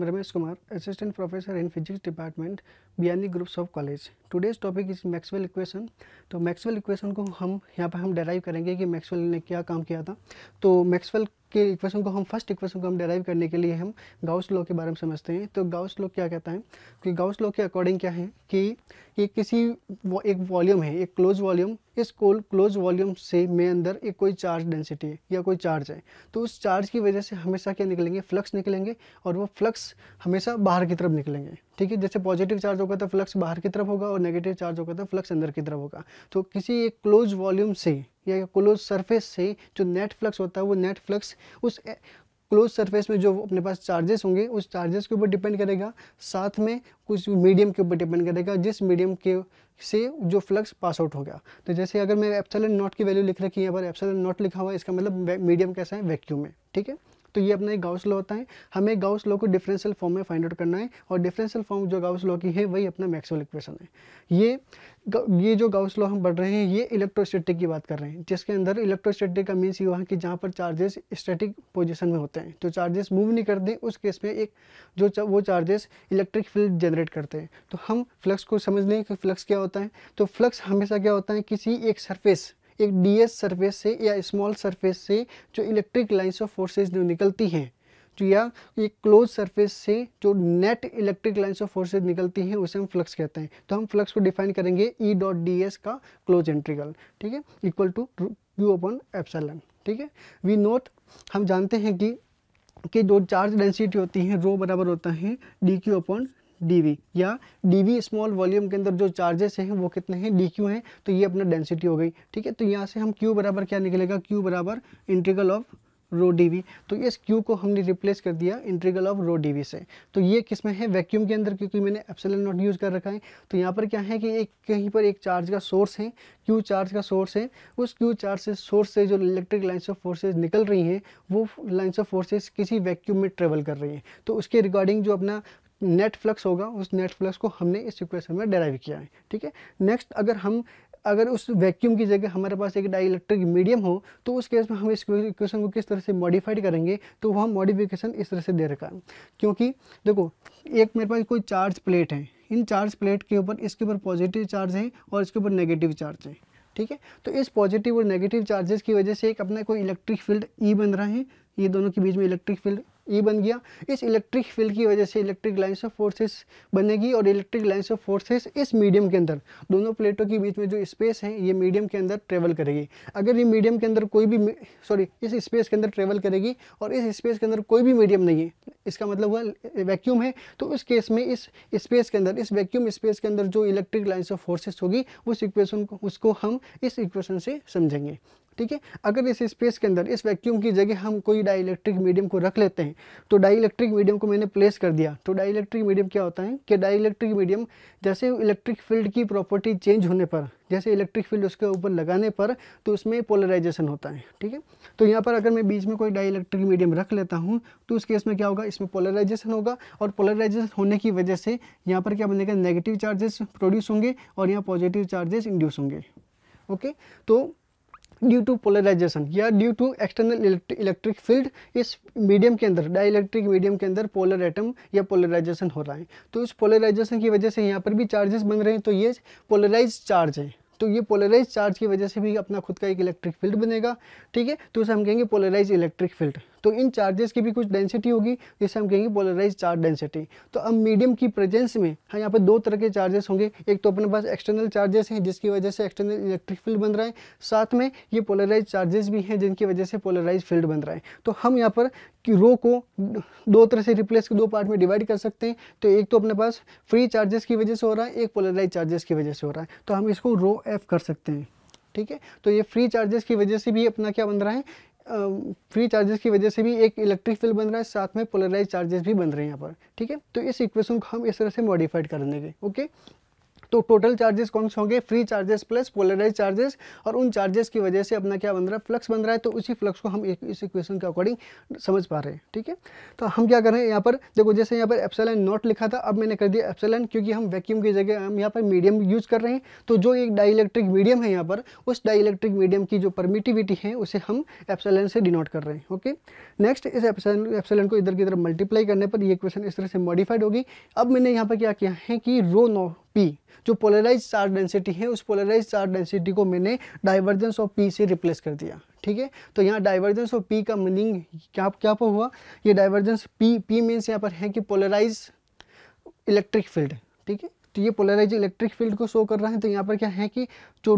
Ramesh Kumar, Assistant Professor in Physics Department, Biyani Groups of College. Today's topic is Maxwell equation. तो Maxwell equation को हम यहाँ पर हम डेराइव करेंगे कि मैक्सवेल ने क्या काम किया था। तो मैक्सवेल के इक्वेशन को हम फर्स्ट इक्वेशन को हम डेराइव करने के लिए हम गाउस लॉ के बारे में समझते हैं। तो गाउस लॉ क्या कहता है कि गाउस लॉ के अकॉर्डिंग क्या है कि किसी एक वॉल्यूम है, एक क्लोज वॉल्यूम, इस क्लोज वॉल्यूम से में अंदर एक कोई चार्ज डेंसिटी है या कोई चार्ज है, तो उस चार्ज की वजह से हमेशा क्या निकलेंगे, फ्लक्स निकलेंगे और वो फ्लक्स हमेशा बाहर की तरफ निकलेंगे। ठीक है, जैसे पॉजिटिव चार्ज होगा तो फ्लक्स बाहर की तरफ होगा और नेगेटिव चार्ज होगा तो फ्लक्स अंदर की तरफ होगा। तो किसी एक क्लोज वॉल्यूम से या क्लोज सरफेस से जो नेट फ्लक्स होता है वो नेट फ्लक्स उस क्लोज सरफेस में जो अपने पास चार्जेस होंगे उस चार्जेस के ऊपर डिपेंड करेगा, साथ में कुछ मीडियम के ऊपर डिपेंड करेगा जिस मीडियम के से जो फ्लक्स पास आउट हो गया। तो जैसे अगर मैं एप्सिलॉन नॉट की वैल्यू लिख रखी है, यहाँ पर एप्सिलॉन नॉट लिखा हुआ है, इसका मतलब मीडियम कैसा है, वैक्यूम है। ठीक है, तो ये अपना एक गाउस लॉ होता है। हमें गाउस लॉ को डिफरेंशियल फॉर्म में फाइंड आउट करना है और डिफरेंशियल फॉर्म जो गाउस लॉ की है वही अपना मैक्सवेल इक्वेशन है। ये जो गाउस लॉ हम पढ़ रहे हैं ये इलेक्ट्रोस्टैटिक की बात कर रहे हैं, जिसके अंदर इलेक्ट्रोस्टैटिक का मीन्स ये हुआ कि जहाँ पर चार्जेस स्टैटिक पोजीशन में होते हैं, तो चार्जेस मूव नहीं करते, उस केस में एक वो चार्जेस इलेक्ट्रिक फील्ड जनरेट करते हैं। तो हम फ्लक्स को समझ लें कि फ्लक्स क्या होता है। तो फ्लक्स हमेशा क्या होता है, किसी एक सरफेस, एक डीएस सरफेस से या स्मॉल सरफेस से जो इलेक्ट्रिक लाइंस ऑफ फोर्सेस जो निकलती हैं, जो या एक क्लोज सरफेस से जो net electric lines of forces निकलती हैं उसे हम फ्लक्स कहते हैं। तो हम फ्लक्स को डिफाइन करेंगे ई डॉट डी एस का क्लोज इंटीग्रल, ठीक है, equal to q upon epsilon. ठीक है, वी नोट, हम जानते हैं कि जो चार्ज डेंसिटी होती है रो बराबर होता है डी क्यू अपॉन dv, या dv स्मॉल वॉल्यूम के अंदर जो चार्जेस हैं वो कितने हैं, dq हैं, तो ये अपना डेंसिटी हो गई। ठीक है, तो यहाँ से हम q बराबर क्या निकलेगा, q बराबर इंटीग्रल ऑफ रो dv। तो इस q को हमने रिप्लेस कर दिया इंटीग्रल ऑफ रो dv से। तो ये किस में है, वैक्यूम के अंदर, क्योंकि मैंने एप्सिलॉन नॉट यूज़ कर रखा है। तो यहाँ पर क्या है कि एक कहीं पर एक चार्ज का सोर्स है, q चार्ज का सोर्स है, उस q चार्ज से सोर्स से जो इलेक्ट्रिक लाइंस ऑफ फोर्सेज निकल रही हैं वो लाइंस ऑफ फोर्सेज किसी वैक्यूम में ट्रेवल कर रही हैं। तो उसके रिगार्डिंग जो अपना नेट फ्लक्स होगा उस नेट फ्लक्स को हमने इस इक्वेशन में डेराइव किया है। ठीक है, नेक्स्ट अगर उस वैक्यूम की जगह हमारे पास एक डाइलेक्ट्रिक मीडियम हो तो उस केस में हम इस इक्वेशन को किस तरह से मॉडिफाइड करेंगे, तो वह मॉडिफिकेशन इस तरह से दे रखा है। क्योंकि देखो, एक मेरे पास कोई चार्ज प्लेट है, इन चार्ज प्लेट के ऊपर इसके ऊपर पॉजिटिव चार्ज है और इसके ऊपर नेगेटिव चार्ज है। ठीक है, तो इस पॉजिटिव और नेगेटिव चार्जेस की वजह से एक अपना कोई इलेक्ट्रिक फील्ड ई बन रहा है, ये दोनों के बीच में इलेक्ट्रिक फील्ड ई बन गया। इस इलेक्ट्रिक फील्ड की वजह से इलेक्ट्रिक लाइंस ऑफ फोर्सेस बनेगी और इलेक्ट्रिक लाइंस ऑफ फोर्सेस इस मीडियम के अंदर, दोनों प्लेटों के बीच में जो स्पेस है ये मीडियम के अंदर ट्रेवल करेगी। अगर ये मीडियम के अंदर इस स्पेस के अंदर ट्रेवल करेगी और इस स्पेस के अंदर कोई भी मीडियम नहीं है, इसका मतलब हुआ वैक्यूम है, तो उस केस में इस स्पेस के अंदर, इस वैक्यूम स्पेस के अंदर जो इलेक्ट्रिक लाइंस ऑफ फोर्सेस होगी उस इक्वेशन को, उसको हम इस इक्वेशन से समझेंगे। ठीक है, अगर इस स्पेस के अंदर इस वैक्यूम की जगह हम कोई डाइलेक्ट्रिक मीडियम को रख लेते हैं, तो डाइलेक्ट्रिक मीडियम को मैंने प्लेस कर दिया, तो डाइलेक्ट्रिक मीडियम क्या होता है कि डाइलेक्ट्रिक मीडियम जैसे इलेक्ट्रिक फील्ड की प्रॉपर्टी चेंज होने पर, जैसे इलेक्ट्रिक फील्ड उसके ऊपर लगाने पर, तो उसमें पोलराइजेशन होता है। ठीक है, तो यहाँ पर अगर मैं बीच में कोई डाइलेक्ट्रिक मीडियम रख लेता हूँ तो उस केस में क्या होगा, इसमें पोलराइजेशन होगा और पोलराइजेशन होने की वजह से यहाँ पर क्या बनेगा, नेगेटिव चार्जेस प्रोड्यूस होंगे और यहाँ पॉजिटिव चार्जेस इंड्यूस होंगे। ओके, तो ड्यू टू पोलराइजेशन या due to external electric field इस मीडियम के अंदर, डाइलेक्ट्रिक मीडियम के अंदर पोलर एटम या पोलराइजेशन हो रहा है, तो इस पोलराइजेशन की वजह से यहाँ पर भी चार्जेस बन रहे हैं, तो ये पोलराइज चार्ज है। तो ये पोलराइज चार्ज की वजह से भी अपना खुद का एक इलेक्ट्रिक फील्ड बनेगा। ठीक है, तो उसे हम कहेंगे पोलराइज इलेक्ट्रिक फील्ड। तो इन चार्जेस की भी कुछ डेंसिटी होगी जिसे हम कहेंगे पोलराइज चार्ज डेंसिटी। तो अब मीडियम की प्रेजेंस में हाँ यहाँ पर दो तरह के चार्जेस होंगे, एक तो अपने पास एक्सटर्नल चार्जेस हैं जिसकी वजह से एक्सटर्नल इलेक्ट्रिक फील्ड बन रहा है, साथ में ये पोलराइज चार्जेस भी हैं जिनकी वजह से पोलराइज फील्ड बन रहा है। तो हम यहाँ पर कि रो को दो तरह से रिप्लेस दो पार्ट में डिवाइड कर सकते हैं। तो एक तो अपने पास फ्री चार्जेस की वजह से हो रहा है, एक पोलराइज चार्जेस की वजह से हो रहा है, तो हम इसको रो एफ कर सकते हैं। ठीक है, तो ये फ्री चार्जेस की वजह से भी अपना क्या बन रहा है, फ्री चार्जेस की वजह से भी एक इलेक्ट्रिक फील्ड बन रहा है, साथ में पोलराइज चार्जेस भी बन रहे हैं यहाँ पर। ठीक है, तो इस इक्वेशन को हम इस तरह से मॉडिफाइड कर देंगे। ओके, तो टोटल चार्जेस कौन से होंगे, free charges plus polarise charges, और उन चार्जेस की वजह से अपना क्या बन रहा है, फ्लक्स बन रहा है। तो उसी फ्लक्स को हम इस इक्वेशन के अकॉर्डिंग समझ पा रहे हैं, ठीक है। तो हम क्या कर रहे हैं यहाँ पर, देखो जैसे यहाँ पर एप्सिलॉन नॉट लिखा था, अब मैंने कर दिया एप्सिलॉन, क्योंकि हम वैक्यूम की जगह हम यहाँ पर मीडियम यूज कर रहे हैं। तो जो एक डाइलेक्ट्रिक मीडियम है यहाँ पर, उस डाइलेक्ट्रिक मीडियम की जो परमिटिविटी है उसे हम एप्सिलॉन से डिनोट कर रहे हैं, ओके। नेक्स्ट, इस एप्सिलॉन को इधर की तरफ मल्टीप्लाई करने पर ये इक्वेशन इस तरह से मॉडिफाइड होगी। अब मैंने यहाँ पर क्या किया है कि रो नो पी जो पोलराइज चार्ज डेंसिटी है, उस पोलराइज चार्ज डेंसिटी को मैंने डाइवर्जेंस ऑफ पी से रिप्लेस कर दिया, ठीक है। तो यहाँ डाइवर्जेंस ऑफ पी का मीनिंग क्या हुआ, ये डाइवर्जेंस पी मीन्स यहाँ पर है कि पोलराइज इलेक्ट्रिक फील्ड, ठीक है। तो ये पोलराइज इलेक्ट्रिक फील्ड को शो कर रहा है। तो यहाँ पर क्या है कि जो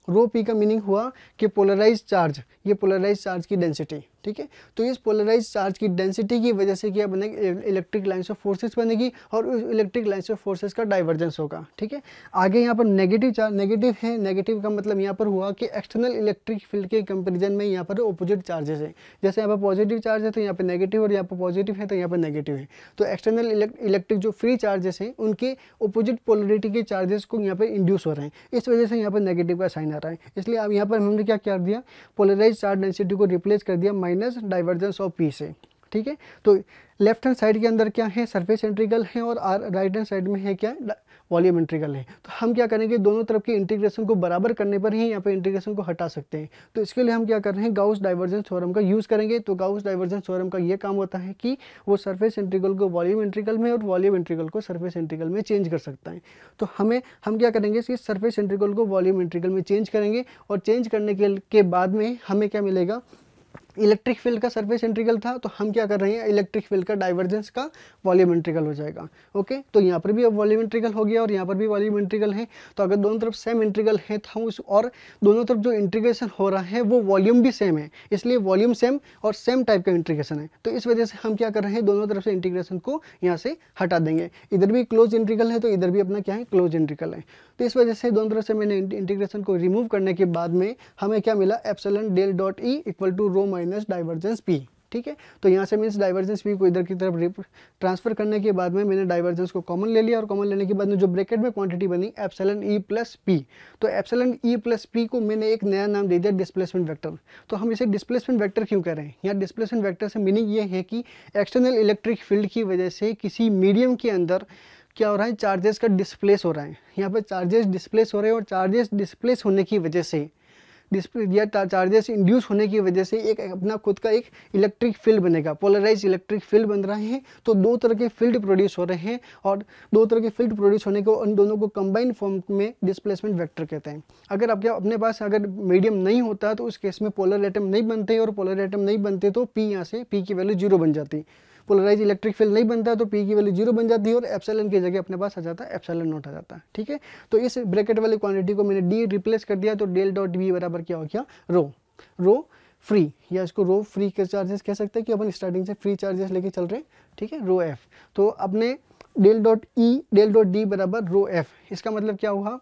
रो पी का मीनिंग हुआ कि पोलराइज चार्ज, ये पोलराइज चार्ज की डेंसिटी, ठीक है। तो इस पोलराइज चार्ज की डेंसिटी की वजह से क्या बनेगी, इलेक्ट्रिक लाइन्स ऑफ फोर्सेस बनेगी, और उस इलेक्ट्रिक लाइन्स ऑफ फोर्सेस का डाइवर्जेंस होगा, ठीक है। आगे यहाँ पर नेगेटिव चार्ज, नेगेटिव है, नेगेटिव का मतलब यहाँ पर हुआ कि एक्सटर्नल इलेक्ट्रिक फील्ड के कंपेरिजन में यहाँ पर ऑपोजिट चार्जेस है। जैसे यहाँ पर पॉजिटिव चार्ज है तो यहाँ पर नेगेटिव, और यहाँ पर पॉजिटिव है तो यहाँ पर नेगेटिव है। तो एक्सटर्नल इलेक्ट्रिक जो फ्री चार्जेस हैं उनके ऑपोजिट पोलरिटी के चार्जेस को यहाँ पर इंड्यूस हो रहे हैं, इस वजह से यहाँ पर नेगेटिव का साइन आ रहा है। इसलिए अब यहाँ पर हमने क्या कर दिया, पोलराइज चार्ज डेंसिटी को रिप्लेस कर दिया माइनस डाइवर्जेंस ऑफ पी से, ठीक है। तो लेफ्ट हैंड साइड के अंदर क्या है, सरफेस इंटीग्रल है, और राइट हैंड साइड में है क्या, वॉल्यूम इंटीग्रल है। तो हम क्या करेंगे, दोनों तरफ के इंटीग्रेशन को बराबर करने पर ही यहाँ पे इंटीग्रेशन को हटा सकते हैं। तो इसके लिए हम क्या कर रहे हैं, गाउस डाइवर्जेंस थ्योरम का यूज़ करेंगे। तो गाउस डाइवर्जेंस थ्योरम का ये काम होता है कि वो सरफेस इंटीग्रल को वॉल्यूम इंटीग्रल में और वॉल्यूम इंटीग्रल को सरफेस इंटीग्रल में चेंज कर सकता है। तो हम क्या करेंगे, इस सरफेस इंटीग्रल को वॉल्यूम इंटीग्रल में चेंज करेंगे, और चेंज करने के बाद में हमें क्या मिलेगा, इलेक्ट्रिक फील्ड का सरफेस इंटीग्रल था, तो हम क्या कर रहे हैं, इलेक्ट्रिक फील्ड का डाइवर्जेंस का वॉल्यूम इंटीग्रल हो जाएगा, ओके। तो यहाँ पर भी अब वॉल्यूम इंटीग्रल हो गया और यहाँ पर भी वॉल्यूम इंटीग्रल है। तो अगर दोनों तरफ सेम इंटीग्रल है तो उस, और दोनों तरफ जो इंटीग्रेशन हो रहा है वो वॉल्यूम भी सेम है, इसलिए वॉल्यूम सेम और सेम टाइप का इंटीग्रेशन है। तो इस वजह से हम क्या कर रहे हैं, दोनों तरफ से इंटीग्रेशन को यहाँ से हटा देंगे। इधर भी क्लोज इंटीग्रल है तो इधर भी अपना क्या है, क्लोज इंटीग्रल है। तो इस वजह से दोनों तरफ से मैंने इंटीग्रेशन को रिमूव करने के बाद में हमें क्या मिला, epsilon del dot E equal to rho minus divergence P, ठीक है। तो यहाँ से मीन्स डाइवर्जेंस पी को इधर की तरफ ट्रांसफर करने के बाद में मैंने डाइवर्जेंस को कॉमन ले लिया, और कॉमन लेने के बाद में जो ब्रैकेट में क्वांटिटी बनी एप्सिलॉन ई प्लस पी। तो एप्सिलॉन ई प्लस पी को मैंने एक नया नाम दे दिया डिस्प्लेसमेंट वेक्टर। तो हम इसे डिस्प्लेसमेंट वेक्टर क्यों कह रहे हैं, यहाँ डिस्प्लेसमेंट वेक्टर से मीनिंग ये है कि एक्सटर्नल इलेक्ट्रिक फील्ड की वजह से किसी मीडियम के अंदर क्या हो रहा है, चार्जेस का डिस्प्लेस हो रहा है। यहाँ पर चार्जेस डिस्प्लेस हो रहे हैं, और चार्जेस डिस्प्लेस होने की वजह से या चार्जेस इंड्यूस होने की वजह से एक अपना खुद का एक इलेक्ट्रिक फील्ड बनेगा, पोलराइज इलेक्ट्रिक फील्ड बन रहे हैं। तो दो तरह के फील्ड प्रोड्यूस हो रहे हैं, और दो तरह के फील्ड प्रोड्यूस होने को उन दोनों को कंबाइंड फॉर्म में डिस्प्लेसमेंट वेक्टर कहते हैं। अगर आपके अपने पास अगर मीडियम नहीं होता तो उस केस में पोलर एटम नहीं बनते, और पोलर एटम नहीं बनते तो पी यहाँ से पी की वैल्यू 0 बन जाती। पोलराइज इलेक्ट्रिक फील्ड नहीं बनता तो पी की वैल्यू 0 बन जाती है, और एप्सिलॉन की जगह अपने पास आ जाता है एप्सिलॉन नॉट आ जाता है, ठीक है। तो इस ब्रैकेट वाली क्वांटिटी को मैंने डी रिप्लेस कर दिया, तो डेल डॉट बी बराबर क्या हो गया, रो फ्री, या इसको रो फ्री के चार्जेस कह सकते हैं कि अपन स्टार्टिंग से फ्री चार्जेस लेके चल रहे हैं, ठीक है, रो एफ। तो अपने डेल डॉट डी बराबर रो एफ, इसका मतलब क्या हुआ,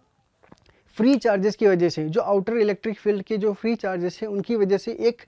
फ्री चार्जेस की वजह से जो आउटर इलेक्ट्रिक फील्ड के जो फ्री चार्जेस हैं उनकी वजह से, एक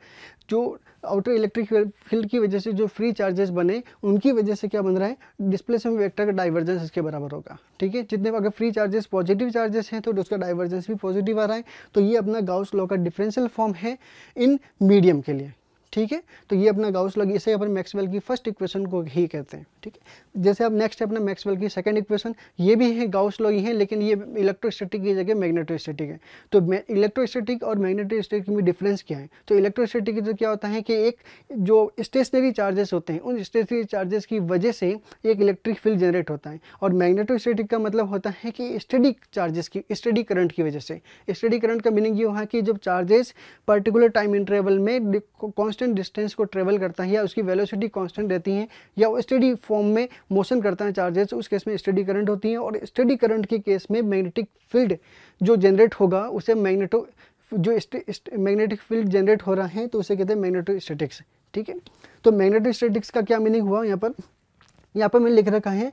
जो आउटर इलेक्ट्रिक फील्ड की वजह से जो फ्री चार्जेस बने उनकी वजह से क्या बन रहा है, डिस्प्लेसमेंट वेक्टर का डाइवर्जेंस इसके बराबर होगा, ठीक है। जितने अगर फ्री चार्जेस पॉजिटिव चार्जेस हैं तो उसका डाइवर्जेंस भी पॉजिटिव आ रहा है। तो ये अपना गाउस लॉ का डिफरेंशियल फॉर्म है इन मीडियम के लिए, ठीक है। तो ये अपना गाउस लॉ, इसे अपन मैक्सवेल की फर्स्ट इक्वेशन को ही कहते हैं, ठीक है। जैसे अब नेक्स्ट है अपना मैक्सवेल की सेकंड इक्वेशन, ये भी है गाउस लॉ ही है, लेकिन ये इलेक्ट्रोस्टैटिक की जगह मैग्नेटोस्टैटिक है। तो इलेक्ट्रोस्टैटिक और मैग्नेटोस्टैटिक में डिफरेंस क्या है, तो इलेक्ट्रोस्टैटिक तो क्या होता है कि एक जो स्टेशनरी चार्जेस होते हैं उन स्टेशनरी चार्जेस की वजह से एक इलेक्ट्रिक फील्ड जनरेट होता है, और मैग्नेटोस्टैटिक का मतलब होता है कि स्टडी चार्जेस की, स्टडी करंट की वजह से। स्टडी करंट का मीनिंग ये हुआ कि जब चार्जेस पर्टिकुलर टाइम इंटरवल में कॉन्स्टेंट डिस्टेंस को ट्रेवल करता है, या उसकी वेलोसिटी कांस्टेंट रहती है, या वो स्टेडी फॉर्म में मोशन करता है चार्जेस, उस केस में स्टेडी करंट होती है। और स्टेडी करंट के केस में मैग्नेटिक फील्ड जो जनरेट होगा उसे मैग्नेटिक फील्ड जनरेट हो रहा है तो उसे कहते हैं मैग्नेटोस्टैटिक्स, ठीक है। तो मैग्नेटोस्टैटिक्स का क्या मीनिंग हुआ, यहाँ पर मैंने लिख रखा है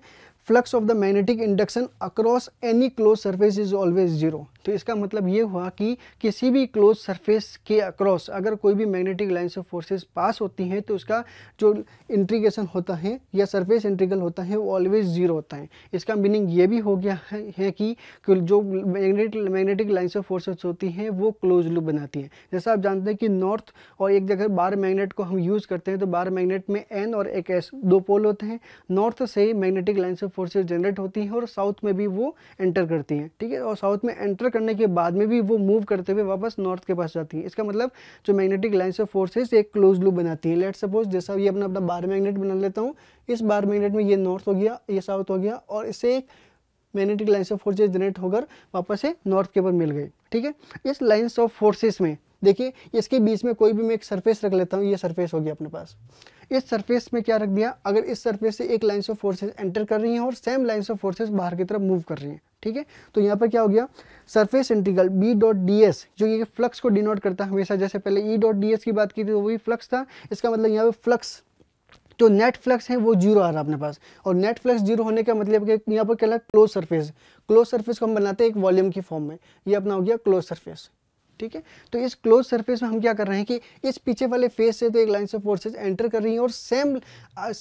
flux of the magnetic induction across any close surface is always zero. तो इसका मतलब ये हुआ कि किसी भी क्लोज सरफेस के अक्रॉस अगर कोई भी मैग्नेटिक लाइन्स ऑफ फोर्सेस पास होती हैं तो उसका जो इंटीग्रेशन होता है या सरफेस इंटीग्रल होता है वो ऑलवेज जीरो होता है। इसका मीनिंग ये भी हो गया है कि जो मैग्नेटिक लाइन्स ऑफ फोर्सेस होती हैं वो क्लोज लूप बनाती हैं। जैसा आप जानते हैं कि नॉर्थ और एक जगह बार मैग्नेट को हम यूज़ करते हैं तो बार मैग्नेट में एन और एक एस दो पोल होते हैं। नॉर्थ से magnetic lines of forces generate होती हैं और साउथ में भी वो एंटर करती हैं, ठीक है। और साउथ में एंटर करने के बाद में भी वो मूव करते हुए वापस नॉर्थ के पास जाती है। इसका मतलब जो मैग्नेटिक लाइन्स ऑफ फोर्सेस एक क्लोज लूप बनाती है। लेट सपोज जैसा ये अपना बार मैग्नेट बना लेता हूँ, इस बार मैग्नेट में ये नॉर्थ हो गया, ये साउथ हो गया और इससे एक magnetic lines of forces generate होकर वापस से नॉर्थ के ऊपर मिल गई, ठीक है। इस लाइन्स ऑफ फोर्सेस में देखिए इसके बीच में कोई भी मैं एक सरफेस रख लेता हूँ, ये सरफेस हो गया अपने पास। इस सरफेस में क्या रख दिया, अगर इस सरफेस से एक लाइन्स ऑफ फोर्सेस एंटर कर रही हैं और सेम लाइन्स ऑफ फोर्सेस बाहर की तरफ मूव कर रही हैं, ठीक है। तो यहाँ पर क्या हो गया, surface integral B dot d s जो ये फ्लक्स को डिनोट करता है हमेशा, जैसे पहले ई डॉट डी एस की बात की थी तो वही फ्लक्स था। इसका मतलब यहाँ पे फ्लक्स जो नेट फ्लक्स है वो जीरो आ रहा है अपने पास। और नेट फ्लक्स जीरो होने का मतलब कि यहाँ पर क्या है, क्लोज सरफेस। क्लोज सरफेस को हम बनाते हैं एक वॉल्यूम की फॉर्म में, ये अपना हो गया क्लोज सरफेस, ठीक है। तो इस क्लोज सरफेस में हम क्या कर रहे हैं कि इस पीछे वाले फेस से तो एक लाइन्स ऑफ फोर्सेस एंटर कर रही हैं और सेम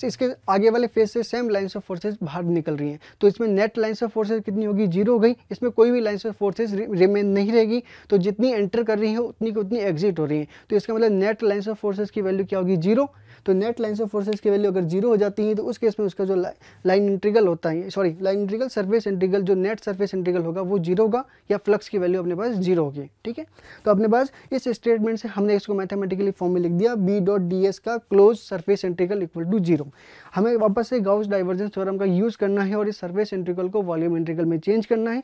इसके आगे वाले फेस से सेम लाइन्स ऑफ फोर्सेस बाहर निकल रही हैं। तो इसमें नेट लाइन्स ऑफ फोर्सेस कितनी होगी, जीरो हो गई। इसमें कोई भी लाइन्स ऑफ फोर्सेस रिमेन नहीं रहेगी। तो जितनी एंटर कर रही है उतनी की उतनी एग्जिट हो रही है। तो इसका मतलब नेट लाइन्स ऑफ फोर्सेस की वैल्यू क्या होगी, जीरो। तो नेट लाइन्स ऑफ फोर्सेस की वैल्यू अगर जीरो हो जाती है तो उस केस में उसका जो लाइन इंटीग्रल होता है, sorry line integral surface integral, जो नेट सरफेस इंटीग्रल होगा वो जीरो होगा या फ्लक्स की वैल्यू अपने पास जीरो होगी, ठीक है। तो अपने पास इस स्टेटमेंट से हमने इसको मैथमेटिकली फॉर्म में लिख दिया, बी डॉट डी एस का close surface integral equal to zero. हमें वापस से गाउस डाइवर्जेंस थ्योरम का यूज़ करना है और इस सरफेस इंटीग्रल को वॉल्यूम इंटीग्रल में चेंज करना है।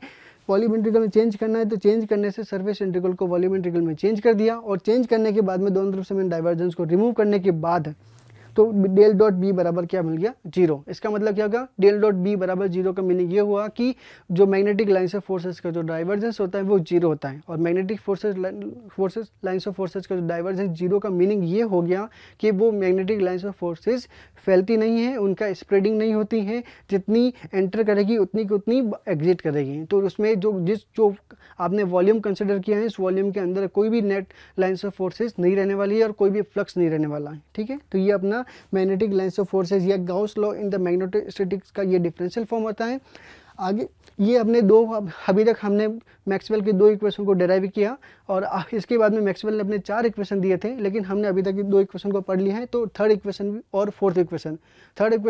वॉल्यूम इंटीग्रल में चेंज करना है तो चेंज करने से सरफेस इंटीग्रल को वॉल्यूम इंटीग्रल में चेंज कर दिया और चेंज करने के बाद में दोनों तरफ से मैंने डाइवर्जेंस को रिमूव करने के बाद तो डेल डॉट बी बराबर क्या मिल गया, जीरो। इसका मतलब क्या होगा, डेल डॉट बी बराबर जीरो का मीनिंग ये हुआ कि जो मैग्नेटिक लाइन्स ऑफ फोर्सेस का जो डाइवर्जेंस होता है वो जीरो होता है। और मैग्नेटिक लाइन्स ऑफ फोर्सेस का जो डाइवर्जेंस जीरो का मीनिंग ये हो गया कि वो मैग्नेटिक लाइन्स ऑफ फोर्सेस फैलती नहीं है, उनका स्प्रेडिंग नहीं होती है, जितनी एंटर करेगी उतनी की उतनी एग्जिट करेगी। तो उसमें जो आपने वॉल्यूम कंसिडर किया है इस वॉल्यूम के अंदर कोई भी नेट लाइन्स ऑफ फोर्सेस नहीं रहने वाली है और कोई भी फ्लक्स नहीं रहने वाला है, ठीक है। तो ये अपना मैग्नेटिक लाइन्स ऑफ फोर्सेस या Gauss law in the magnetostatics का ये डिफरेंशियल फॉर्म होता है। आगे ये अपने अभी तक हमने मैक्सवेल के दो इक्वेशन को डेराइव किया और इसके बाद में मैक्सवेल ने अपने चार इक्वेशन दिए थे, लेकिन हमने अभी तक दो इक्वेशन को पढ़ लिया है। तो थर्ड इक्वेशन और फोर्थ इक्वेशन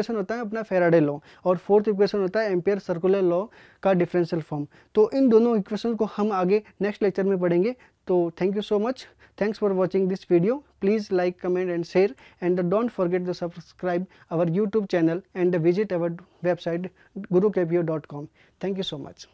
होता है अपना फैराडे लॉ और फोर्थ इक्वेशन होता है एम्पियर सर्कुलर लॉ का डिफरेंशियल फॉर्म। तो इन दोनों इक्वेशन को हम आगे नेक्स्ट लेक्चर में पढ़ेंगे। तो thank you so much, thanks for watching this video. Please like, comment and share, and don't forget to subscribe our YouTube channel and visit our website gurukepio.com. Thank you so much.